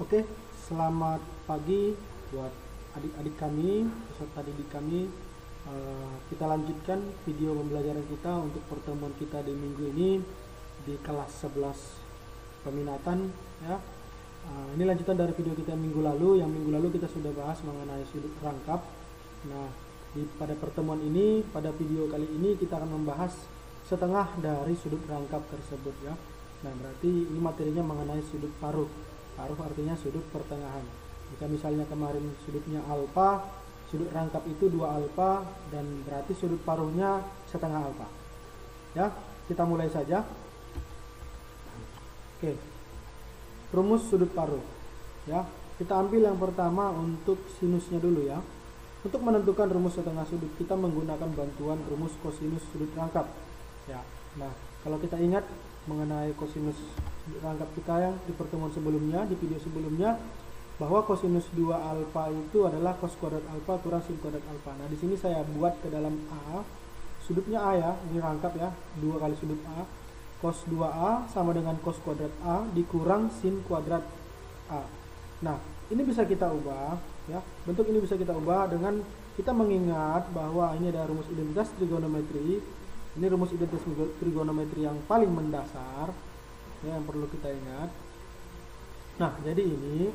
Oke, selamat pagi buat adik-adik kami, peserta didik kami. Kita lanjutkan video pembelajaran kita untuk pertemuan kita di minggu ini di kelas 11 peminatan ya. Ini lanjutan dari video kita minggu lalu. Yang minggu lalu kita sudah bahas mengenai sudut rangkap. Nah, pada pertemuan ini, pada video kali ini kita akan membahas setengah dari sudut rangkap tersebut ya. Nah, berarti ini materinya mengenai sudut paruh. Paruh artinya sudut pertengahan. Jika misalnya kemarin sudutnya alfa, sudut rangkap itu 2 alfa, dan berarti sudut paruhnya setengah alfa. Ya, kita mulai saja. Oke. Rumus sudut paruh. Ya, kita ambil yang pertama untuk sinusnya dulu ya. Untuk menentukan rumus setengah sudut, kita menggunakan bantuan rumus kosinus sudut rangkap. Ya. Nah, kalau kita ingat mengenai kosinus sudut rangkap kita yang di pertemuan sebelumnya, di video sebelumnya, bahwa kosinus 2 alfa itu adalah cos kuadrat alfa kurang sin kuadrat alfa. Nah, di sini saya buat ke dalam A, sudutnya A ya, ini rangkap ya, 2 kali sudut A, cos 2A sama dengan cos kuadrat A dikurang sin kuadrat A. Nah, ini bisa kita ubah ya, bentuk ini bisa kita ubah dengan kita mengingat bahwa ini ada rumus identitas trigonometri. Ini rumus identitas trigonometri yang paling mendasar ya, yang perlu kita ingat. Nah, jadi ini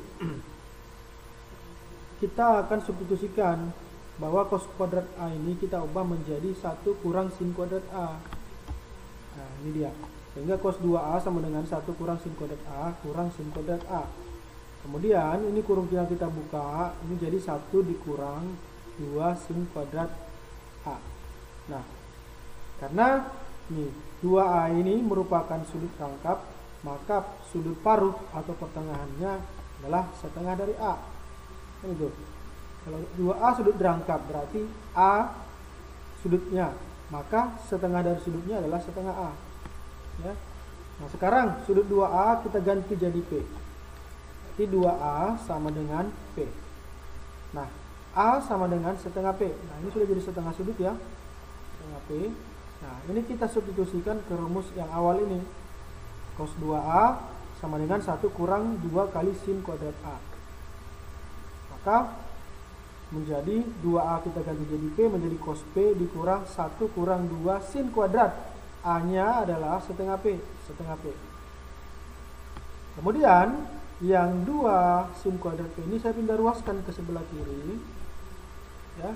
kita akan substitusikan bahwa cos kuadrat A ini kita ubah menjadi 1 kurang sin kuadrat A. Nah, ini dia. Sehingga cos 2A sama dengan 1 kurang sin kuadrat A kurang sin kuadrat A. Kemudian ini kurung yang kita buka, ini jadi 1 dikurang 2 sin kuadrat A. Nah, karena nih 2A ini merupakan sudut rangkap, maka sudut paruh atau pertengahannya adalah setengah dari A. Itu. Kalau 2A sudut rangkap berarti A sudutnya, maka setengah dari sudutnya adalah setengah A. Ya. Nah, sekarang sudut 2A kita ganti jadi P. Berarti 2A sama dengan P. Nah, A sama dengan setengah P. Nah, ini sudah jadi setengah sudut ya. Setengah P. Nah, ini kita substitusikan ke rumus yang awal ini. Cos 2A sama dengan 1 kurang 2 kali sin kuadrat A. Maka menjadi 2A kita ganti jadi P, menjadi cos P dikurang 1 kurang 2 sin kuadrat. A-nya adalah setengah P. Setengah P. Kemudian yang 2 sin kuadrat P ini saya pindah ruaskan ke sebelah kiri. Ya.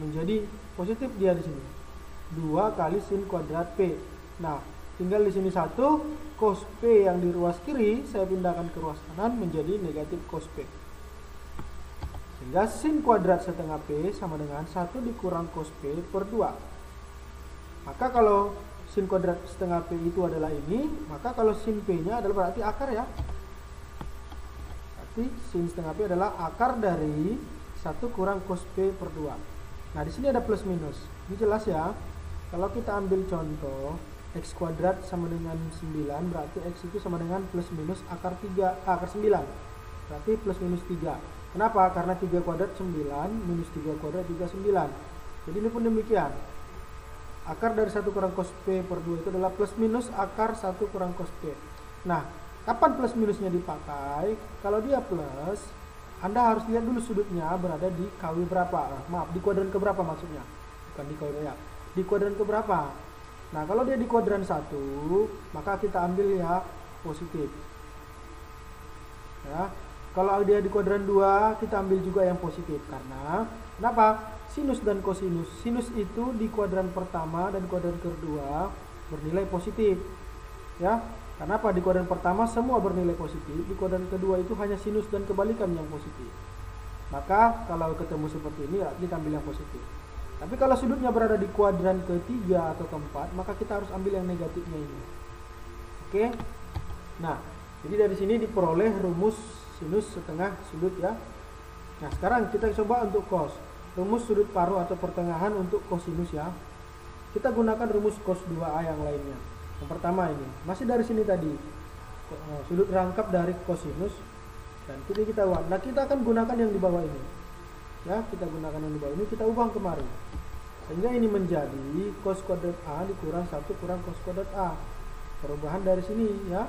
Menjadi positif dia di sini. 2 kali sin kuadrat P. Nah, tinggal di sini 1, cos P yang di ruas kiri saya pindahkan ke ruas kanan menjadi negatif cos P. Sehingga sin kuadrat setengah P sama dengan 1 dikurang cos P per 2. Maka kalau sin kuadrat setengah P itu adalah ini, maka kalau sin P-nya adalah berarti akar ya. Berarti sin setengah P adalah akar dari 1 kurang cos P per 2. Nah, di sini ada plus minus. Ini jelas ya. Kalau kita ambil contoh x kuadrat sama dengan 9, berarti x itu sama dengan plus minus akar 9. Berarti plus minus 3. Kenapa? Karena 3 kuadrat 9, minus 3 kuadrat juga 9. Jadi ini pun demikian. Akar dari 1 kurang cos P per 2 itu adalah plus minus akar 1 kurang cos P. Nah, kapan plus minusnya dipakai? Kalau dia plus, Anda harus lihat dulu sudutnya berada di KW berapa. Maaf, di kuadran keberapa maksudnya. Bukan di KW ya. Di kuadran keberapa? Nah, kalau dia di kuadran 1, maka kita ambil ya positif. Ya. Kalau dia di kuadran 2, kita ambil juga yang positif. Karena kenapa? Sinus dan kosinus. Sinus itu di kuadran pertama dan kuadran kedua bernilai positif. Ya. Kenapa? Di kuadran pertama semua bernilai positif, di kuadran kedua itu hanya sinus dan kebalikan yang positif. Maka kalau ketemu seperti ini, kita ambil yang positif. Tapi kalau sudutnya berada di kuadran ketiga atau keempat, maka kita harus ambil yang negatifnya ini. Oke. Nah, jadi dari sini diperoleh rumus sinus setengah sudut ya. Nah, sekarang kita coba untuk cos. Rumus sudut paruh atau pertengahan untuk kosinus ya. Kita gunakan rumus cos 2A yang lainnya. Yang pertama ini, masih dari sini tadi. Sudut rangkap dari kosinus. Dan kita ubah. Nah, kita akan gunakan yang di bawah ini. Ya, kita gunakan yang di bawah ini, kita ubah kemarin. Sehingga ini menjadi cos kuadrat A dikurang 1 kurang cos kuadrat A. Perubahan dari sini ya.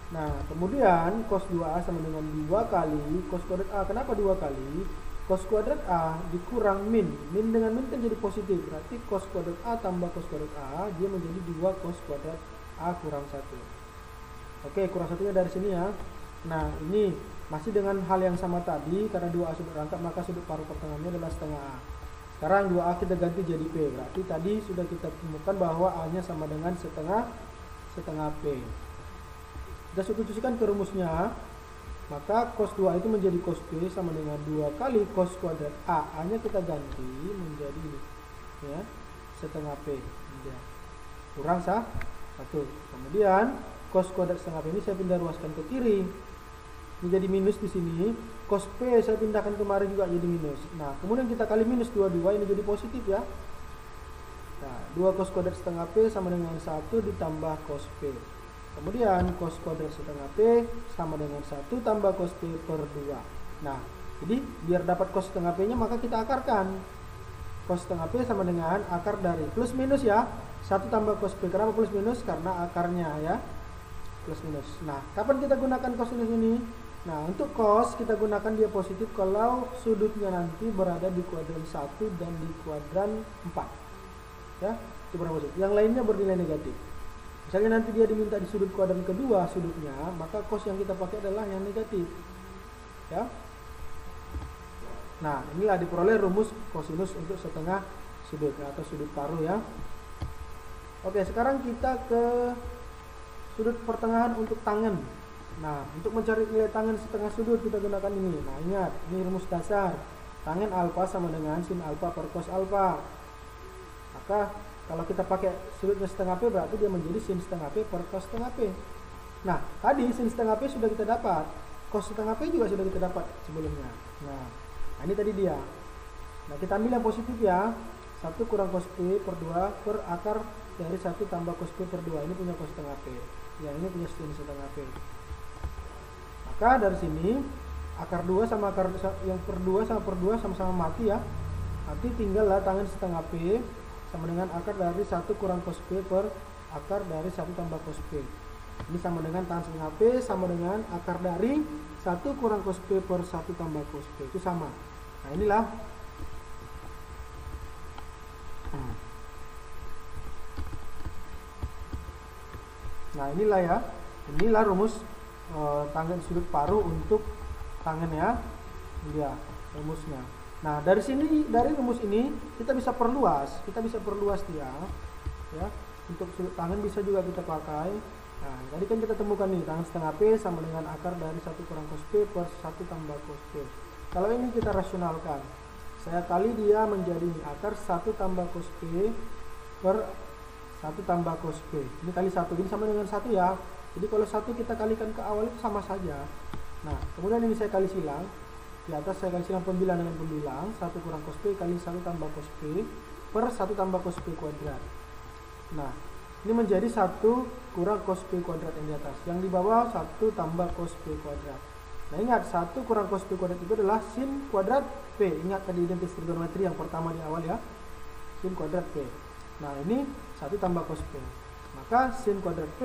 Nah, kemudian cos 2A sama dengan 2 kali cos kuadrat A. Kenapa 2 kali? Cos kuadrat A dikurang min. Min dengan min kan jadi positif. Berarti cos kuadrat A tambah cos kuadrat A, dia menjadi 2 cos kuadrat A kurang 1. Oke, kurang satunya dari sini ya. Nah, ini masih dengan hal yang sama tadi. Karena 2A sudut rangkap, maka sudut paruh pertengahannya adalah setengah A. Sekarang 2A kita ganti jadi P. Berarti tadi sudah kita temukan bahwa A-nya sama dengan setengah P. Kita substitusikan ke rumusnya, maka cos 2 itu menjadi cos P sama dengan 2 kali cos kuadrat A. A-nya kita ganti menjadi ini, ya, setengah P. Ya. Kurang 1. Kemudian cos kuadrat setengah P ini saya pindah ruaskan ke kiri. Ini jadi minus di sini. Cos P saya pindahkan kemarin juga jadi minus. Nah, kemudian kita kali minus 22 ini jadi positif ya. Nah, 2 cos kuadrat setengah P sama dengan 1 ditambah cos P. Kemudian cos kuadrat setengah P sama dengan 1 tambah cos P per 2. Nah, jadi biar dapat cos setengah P nya maka kita akarkan. Cos setengah P sama dengan akar dari plus minus ya. 1 tambah cos P. Kenapa plus minus? Karena akarnya ya. Plus minus. Nah, kapan kita gunakan cos ini? Nah, untuk cos kita gunakan dia positif kalau sudutnya nanti berada di kuadran 1 dan di kuadran 4. Ya, itu berapa positif. Yang lainnya bernilai negatif. Misalnya nanti dia diminta di sudut kuadran kedua sudutnya, maka cos yang kita pakai adalah yang negatif. Ya. Nah, inilah diperoleh rumus kosinus untuk setengah sudut atau sudut paruh ya. Oke, sekarang kita ke sudut pertengahan untuk tangen. Nah, untuk mencari nilai tangen setengah sudut kita gunakan ini. Nah, ingat, ini rumus dasar. Tangen alfa sama dengan sin alfa per cos alfa. Maka kalau kita pakai sudutnya setengah P berarti dia menjadi sin setengah P per cos setengah P. Nah, tadi sin setengah P sudah kita dapat. Cos setengah P juga sudah kita dapat sebelumnya. Nah, ini tadi dia. Nah, kita ambil yang positif ya. 1 kurang cos P per 2 per akar dari 1 tambah cos P per 2. Ini punya cos setengah P. Yang ini punya sin setengah P. Maka dari sini akar 2 sama akar yang per 2 sama-sama mati ya. Nanti tinggallah tangen setengah P sama dengan akar dari 1 kurang cos P per akar dari 1 tambah cos P. Ini sama dengan tangen setengah P sama dengan akar dari 1 kurang cos P per 1 tambah cos P. Itu sama. Nah, inilah. Nah, inilah ya. Inilah rumus tangen sudut paruh untuk tangen ya. Ini dia rumusnya. Nah, dari sini, dari rumus ini kita bisa perluas dia ya. Untuk sudut tangen bisa juga kita pakai. Nah, tadi kan kita temukan nih tangen setengah P sama dengan akar dari 1 kurang cos P per 1 tambah cos P. Kalau ini kita rasionalkan, saya kali dia menjadi akar 1 tambah cos P per 1 tambah cos P. Ini kali 1, ini sama dengan 1 ya. Jadi kalau 1 kita kalikan ke awal itu sama saja. Nah, kemudian ini saya kali silang. Di atas saya kali silang pembilang dengan pembilang. 1 kurang cos P kali 1 tambah cos P per 1 tambah cos P kuadrat. Nah, ini menjadi 1 kurang cos P kuadrat yang di atas. Yang di bawah 1 tambah cos P kuadrat. Nah, ingat 1 kurang cos P kuadrat itu adalah sin kuadrat P. Ingat tadi identitas trigonometri yang pertama di awal ya. Sin kuadrat P. Nah, ini 1 tambah cos P. Maka sin kuadrat P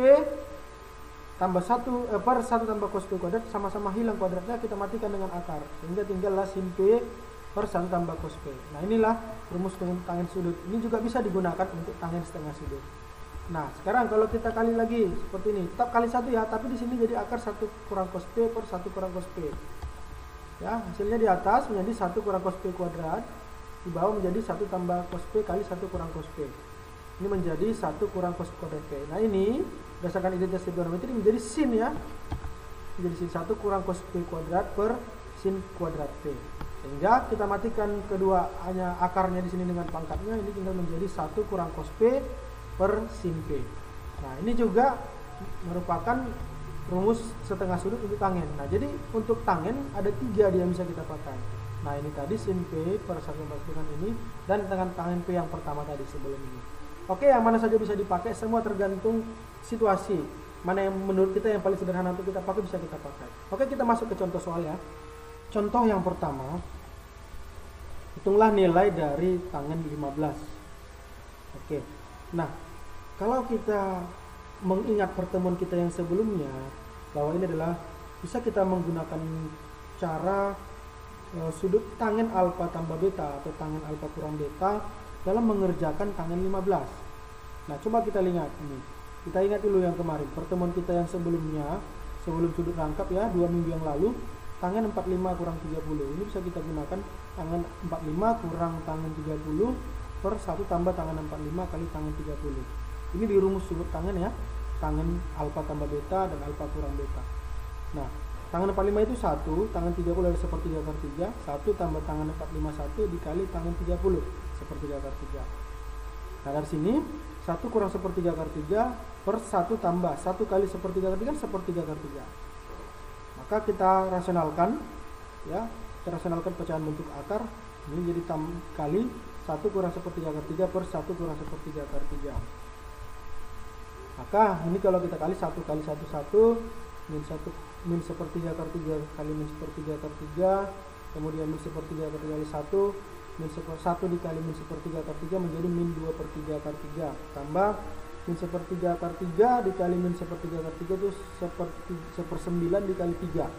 tambah 1 per 1 tambah cos P kuadrat sama-sama hilang kuadratnya, kita matikan dengan akar. Sehingga tinggallah sin P per 1 tambah cos P. Nah, inilah rumus tangen sudut. Ini juga bisa digunakan untuk tangen setengah sudut. Nah, sekarang kalau kita kali lagi seperti ini, tetap kali 1 ya, tapi di sini jadi akar 1 kurang cos P per 1 kurang cos P. Ya, hasilnya di atas menjadi 1 kurang cos P kuadrat, di bawah menjadi 1 tambah cos P kali 1 kurang cos P. Ini menjadi 1 kurang cos kuadrat P. Nah, ini berdasarkan identitas trigonometri menjadi sin ya. Menjadi sin 1 kurang cos P kuadrat per sin kuadrat P. Sehingga kita matikan kedua hanya akarnya di sini dengan pangkatnya, ini tinggal menjadi 1 kurang cos P per sin P. Nah, ini juga merupakan rumus setengah sudut untuk tangen. Nah, jadi untuk tangen ada 3 dia bisa kita pakai. Nah, ini tadi sin P per 1 dengan ini dan dengan tangen P yang pertama tadi sebelum ini. Oke, yang mana saja bisa dipakai, semua tergantung situasi. Mana yang menurut kita yang paling sederhana untuk kita pakai bisa kita pakai. Oke, kita masuk ke contoh soal ya. Contoh yang pertama, hitunglah nilai dari tangen 15. Oke. Nah, kalau kita mengingat pertemuan kita yang sebelumnya, bahwa ini adalah bisa kita menggunakan cara sudut tangen alfa tambah beta atau tangen alfa kurang beta dalam mengerjakan tangen 15. Nah, coba kita lihat ini. Kita ingat dulu yang kemarin, pertemuan kita yang sebelumnya, sebelum sudut rangkap ya, 2 minggu yang lalu, tangen 45 kurang 30. Ini bisa kita gunakan tangen 45 kurang tangen 30 per 1 tambah tangen 45 kali tangen 30. Ini di rumus sudut tangen ya, tangen alfa tambah beta dan alfa kurang beta. Nah, tangen 45 itu 1, tangen 30 adalah sepertiga akar 3, 1 tambah tangen 45 1 dikali tangen 30, sepertiga akar 3. Nah, dari sini 1 kurang sepertiga akar 3 per 1 tambah 1 kali sepertiga akar 3 sepertiga akar 3. Maka kita rasionalkan ya, kita rasionalkan pecahan bentuk akar ini jadi kali 1 kurang sepertiga akar 3 per 1 kurang sepertiga akar 3. Maka ini kalau kita kali 1 kali 1 1 min sepertiga akar 3 kali min sepertiga akar 3, kemudian min sepertiga akar 3 kali 1 min 1 dikali min sepertiga akar 3 menjadi min 2 per 3 akar 3 tambah min sepertiga akar 3 dikali min sepertiga akar 3 itu sepersembilan dikali 3,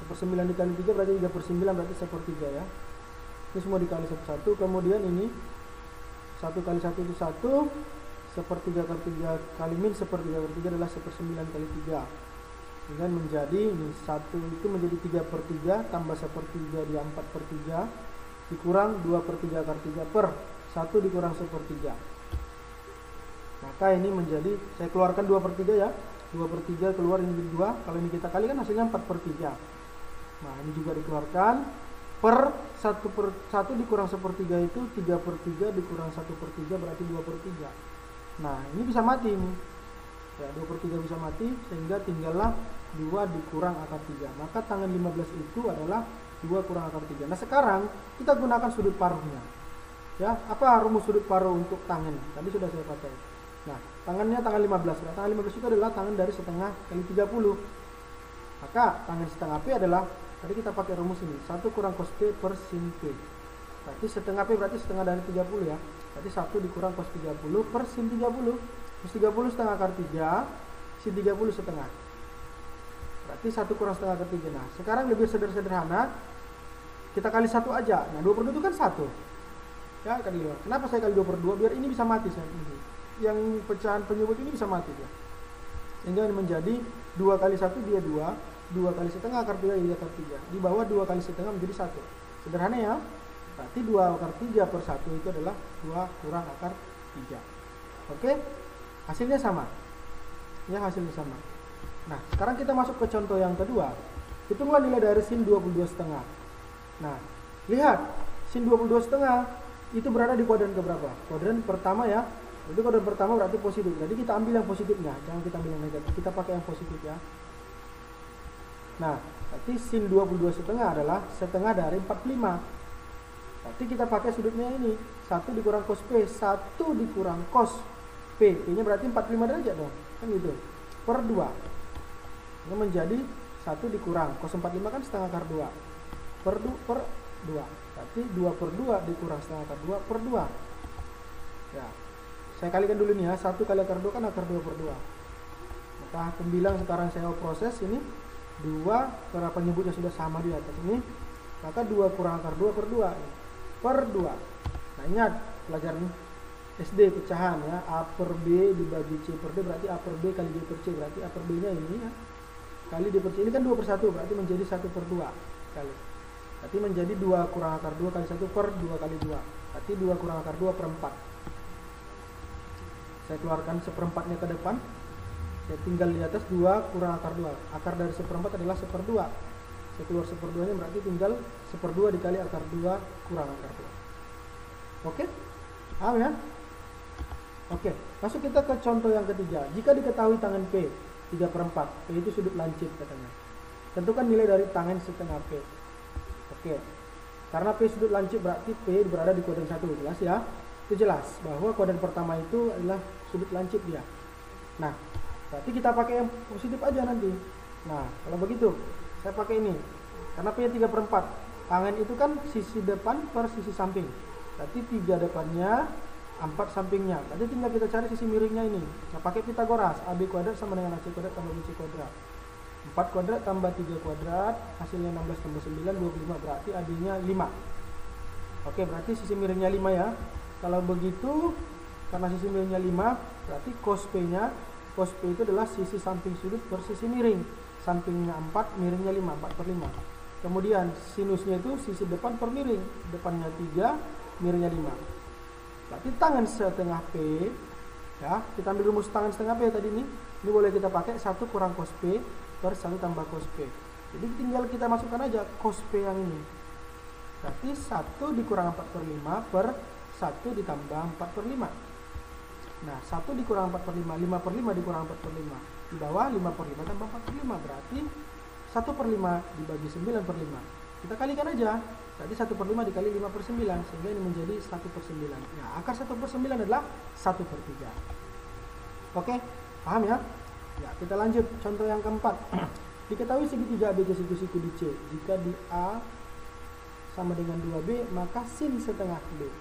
sepersembilan dikali 3 berarti 3 per 9 berarti sepertiga ya. Ini semua dikali satu-satu, kemudian ini 1 kali 1 itu 1, sepertiga akar 3 kali min sepertiga akar 3 adalah sepersembilan kali 3. Dengan menjadi ini 1 itu menjadi 3 per 3 tambah sepertiga dia 4 per 3 dikurang 2 per 3 akar 3 per 1 dikurang sepertiga. Maka ini menjadi, saya keluarkan 2 per 3 ya, 2 per 3 keluar ini 2, kalau ini kita kali kan hasilnya 4 per 3. Nah, ini juga dikeluarkan per 1 dikurang sepertiga itu 3 per 3 dikurang 1 per 3 berarti 2 per 3. Nah, ini bisa mati ini ya, 2 per 3 bisa mati sehingga tinggallah 2 dikurang akar 3. Maka tangen 15 itu adalah 2 kurang akar 3. Nah, sekarang kita gunakan sudut paruhnya ya. Apa rumus sudut paruh untuk tangen? Tadi sudah saya pakai. Nah, tangannya tangan 15. Nah, tangan 15 itu adalah tangan dari setengah kali 30. Maka tangan setengah P adalah, tadi kita pakai rumus ini, 1 kurang cos P per sin P. Berarti setengah P berarti setengah dari 30 ya. Berarti 1 dikurang cos 30 per sin 30. Cos 30 setengah akar 3, sin 30 setengah. Berarti 1 kurang setengah akar 3. Nah, sekarang lebih sederhana, kita kali 1 aja. Nah, 2 per 2 itu kan 1. Ya, kali 2. Kenapa saya kali 2 per 2? Biar ini bisa mati saya ini. Yang pecahan penyebut ini bisa mati dia. Sehingga ini menjadi 2 kali 1 dia 2, 2 kali setengah akar 3 dia akar 3. Di bawah 2 kali setengah menjadi 1. Sederhana ya. Berarti 2 akar 3 per 1 itu adalah 2 kurang akar 3. Oke? Hasilnya sama. Ya, hasilnya sama. Nah, sekarang kita masuk ke contoh yang kedua. Hitunglah nilai dari sin 22,5. Nah, lihat, sin 22,5 itu berada di kuadran keberapa? Kuadran pertama ya. Jadi kuadran pertama berarti positif. Jadi kita ambil yang positifnya, jangan kita ambil yang negatif. Kita pakai yang positif ya. Nah, berarti sin 22,5 adalah setengah dari 45. Berarti kita pakai sudutnya ini, 1 dikurang cos P, 1 dikurang cos P. P-nya berarti 45 derajat dong. Kan gitu. Per 2. Ini menjadi 1 dikurang cos 45 kan setengah akar 2. Per 2. Berarti 2 per 2 dikurang setengah akar 2 per 2. Ya. Saya kalikan dulu nih ya, 1 kali akar 2 kan akar 2 per 2. Maka pembilang sekarang saya mau proses ini 2, karena penyebutnya sudah sama di atas ini. Maka 2 kurang akar 2 per 2 per 2. Nah, ingat pelajaran SD pecahan ya, A per B dibagi C per D berarti A per B kali D per C, berarti A per B nya ini ya, kali D per C, ini kan 2 per 1 berarti menjadi 1 per 2 kali. Berarti menjadi 2 kurang akar 2 kali 1 per 2 kali 2. Berarti 2 kurang akar 2 per 4. Saya keluarkan seperempatnya ke depan. Saya tinggal di atas 2 kurang akar 2. Akar dari seperempat adalah 1/2. Saya keluar 1/2-nya berarti tinggal 1/2 dikali akar 2 kurang akar 2. Oke? Paham ya? Oke, masuk kita ke contoh yang ketiga. Jika diketahui tangan P 3/4, P itu sudut lancip katanya. Tentukan nilai dari tangan setengah P. Oke. Karena P sudut lancip berarti P berada di kuadran 1, jelas ya? Itu jelas bahwa kuadran pertama itu adalah sudut lancip dia. Nah, berarti kita pakai yang positif aja nanti. Nah, kalau begitu saya pakai ini. Karena P 3/4, tangan itu kan sisi depan per sisi samping. Berarti 3 depannya, 4 sampingnya. Nanti tinggal kita cari sisi miringnya ini. Nah, pakai Pitagoras, AB kuadrat sama dengan AC kuadrat tambah BC kuadrat. 4 kuadrat tambah 3 kuadrat, hasilnya 16 tambah 9, 25, berarti AB-nya 5. Oke, berarti sisi miringnya 5 ya. Kalau begitu, karena sisi miringnya 5, berarti cos P-nya, cos P itu adalah sisi samping sudut per sisi miring. Sampingnya 4, miringnya 5, 4 per 5. Kemudian sinusnya itu sisi depan per miring, depannya 3, miringnya 5. Berarti tangan setengah P, ya, kita ambil rumus tangan setengah P tadi ini boleh kita pakai 1 kurang cos P per 1 tambah cos P. Jadi tinggal kita masukkan aja cos P yang ini. Berarti 1 dikurang 4 per 5 per 1 ditambah 4 per 5. Nah, 1 dikurang 4 per 5, 5 per 5 dikurang 4 per 5. Di bawah 5 per 5 tambah 4 per 5. Berarti 1 per 5 dibagi 9 per 5. Kita kalikan aja. Berarti 1 per 5 dikali 5 per 9. Sehingga ini menjadi 1 per 9. Nah, akar 1 per 9 adalah 1 per 3. Oke, paham ya? Ya, kita lanjut contoh yang keempat. Diketahui segitiga ABC siku-siku di C. Jika di A sama dengan 2B, maka sin setengah B.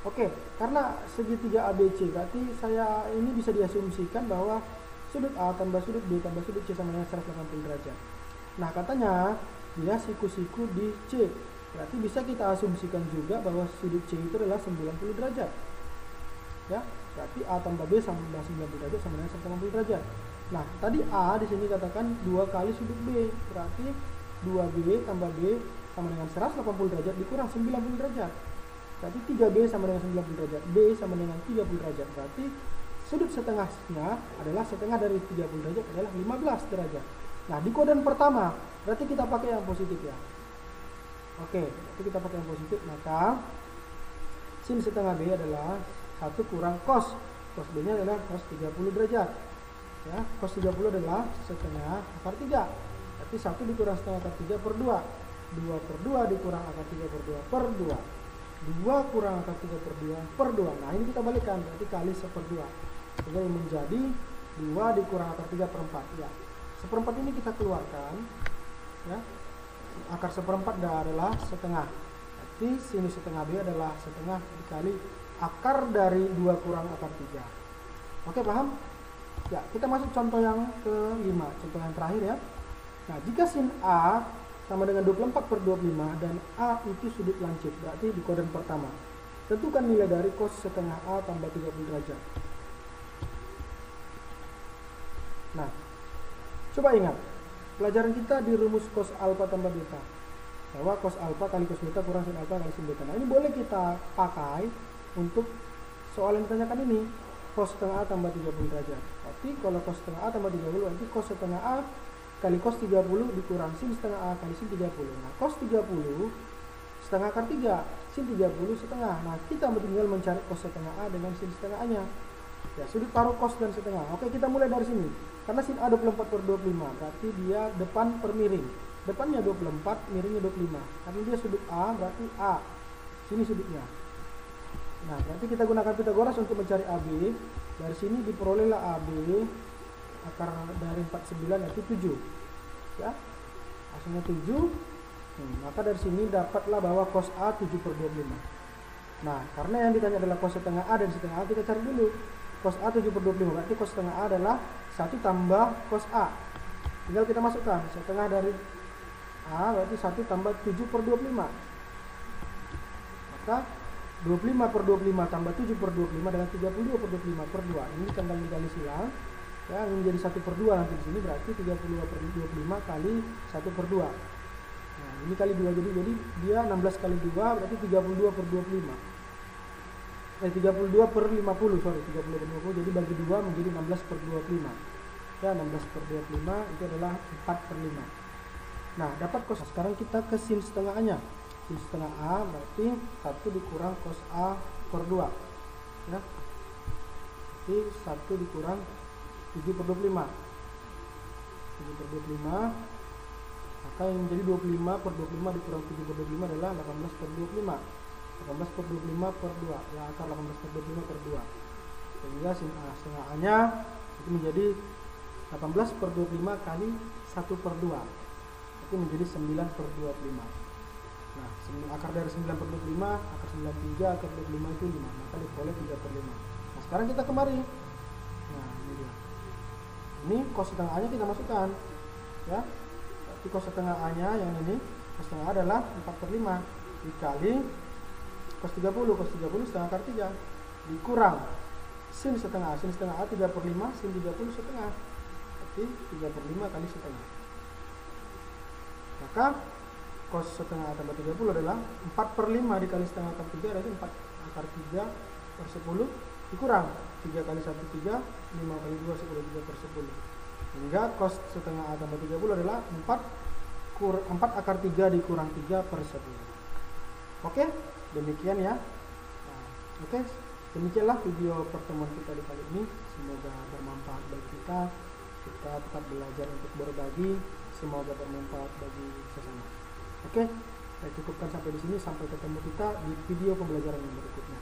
Oke, karena segitiga ABC, berarti saya ini bisa diasumsikan bahwa sudut A tambah sudut B tambah sudut C sama dengan 180 derajat. Nah, katanya dia siku-siku di C. Berarti bisa kita asumsikan juga bahwa sudut C itu adalah 90 derajat. Ya, berarti A tambah B sama 90 derajat sama dengan 180 derajat. Nah, tadi A di sini katakan 2 kali sudut B. Berarti 2B tambah B sama dengan 180 derajat dikurang 90 derajat. Berarti 3B sama dengan 90 derajat. B sama dengan 30 derajat. Berarti sudut setengahnya adalah setengah dari 30 derajat adalah 15 derajat. Nah, di kodan pertama berarti kita pakai yang positif ya. Oke, berarti kita pakai yang positif. Maka sin setengah B adalah 1 kurang cos. Cos B nya adalah cos 30 derajat. Ya, cos 30 adalah setengah akar 3. Berarti 1 dikurang setengah akar 3 per 2. 2 per 2 dikurang akar 3 per 2 per 2. 2 kurang akar 3 per 2 per 2. Nah, ini kita balikkan, berarti kali 1/2. Sehingga ini menjadi 2 dikurang akar 3 per 4. Ya, 1/4 ini kita keluarkan. Ya, akar 1/4 adalah setengah. Berarti sinus setengah B adalah setengah dikali akar dari 2 kurang akar 3. Oke, paham? Ya, kita masuk contoh yang ke-5, contoh yang terakhir ya. Nah, jika sin A sama dengan 24 per 25 dan A itu sudut lancip, berarti di kodan pertama. Tentukan nilai dari cos setengah A tambah 30 derajat. Nah, coba ingat, pelajaran kita di rumus cos alfa tambah beta. Bahwa cos alfa kali cos beta kurang sin alfa kali sin beta. Nah, ini boleh kita pakai untuk soal yang ditanyakan ini. Cos setengah A tambah 30 derajat. Berarti kalau cos setengah A tambah 30, berarti cos setengah A kali cos 30 dikurang sin setengah A kali sin 30. Nah, cos 30 setengah akar 3, sin 30 setengah. Nah, kita tinggal mencari cos setengah A dengan sin setengah A-nya. Ya, sudut taruh cos dan setengah. Oke, kita mulai dari sini. Karena sin A 24 per 25, berarti dia depan per miring. Depannya 24, miringnya 25. Karena dia sudut A, berarti A. Sini sudutnya. Nah, berarti kita gunakan Pitagoras untuk mencari AB. Dari sini diperolehlah AB akar dari 49 yaitu 7. Ya. Hasilnya 7. Maka dari sini dapatlah bahwa cos A 7 per 25. Nah, karena yang ditanya adalah cos setengah A dan setengah A, kita cari dulu. Cos A 7 per 25, berarti cos setengah A adalah 1 tambah cos A. Tinggal kita masukkan, setengah dari A berarti 1 tambah 7 per 25. Maka 25 per 25 tambah 7 per 25 dengan 32 per 25 per 2. Ini tinggal dikali silang. Ya, ini menjadi 1 per 2 nanti di sini, berarti 32 per 25 kali 1 per 2. Nah, ini kali 2, jadi dia 16 kali 2 berarti 32 per 25. 32 per 50, sorry, 32 per 50, jadi bagi 2 menjadi 16 per 25. Ya, 16 per 25 itu adalah 4 per 5. Nah, dapat cos. Sekarang kita ke sin setengah A nya. Sin setengah A berarti 1 dikurang cos A per 2. Ya. Berarti 1 dikurang 7 per 25. 7 per 25. Maka yang menjadi 25 per 25 dikurang 7 per 25 adalah 18 per 25. 18 per 25 per 2. Ya, akar 18 per 25 per 2. Sehingga sin A setengah A nya itu menjadi 18 per 25 kali 1 per 2. Itu menjadi 9 per 25. Nah, akar dari 9 per 25, akar 93, akar 25 itu 5. Maka diperoleh 3 per 5. Nah, sekarang kita kemari. Nah, ini dia. Ini cos setengah A nya kita masukkan. ya. Berarti cos setengah A nya yang ini, cos setengah A adalah 4/5 dikali cos 30. Cos 30 setengah akar 3 dikurang sin setengah A. Sin setengah A 3/5, sin 30 setengah. Berarti 3/5 kali setengah. Maka cos setengah A tambah 30 adalah 4/5 dikali setengah akar 3, berarti 4 akar 3/10 dikurang 3 kali 1 3, 5 kali 2 10, 3/10. Hingga cos setengah A tambah 30 adalah 4 akar 3 dikurang 3/10. Oke, demikian ya. Nah, oke, demikianlah video pertemuan kita di kali ini. Semoga bermanfaat bagi kita. Kita tetap belajar untuk berbagi. Semoga bermanfaat bagi sesama. Oke, saya cukupkan sampai di sini. Sampai ketemu kita di video pembelajaran yang berikutnya.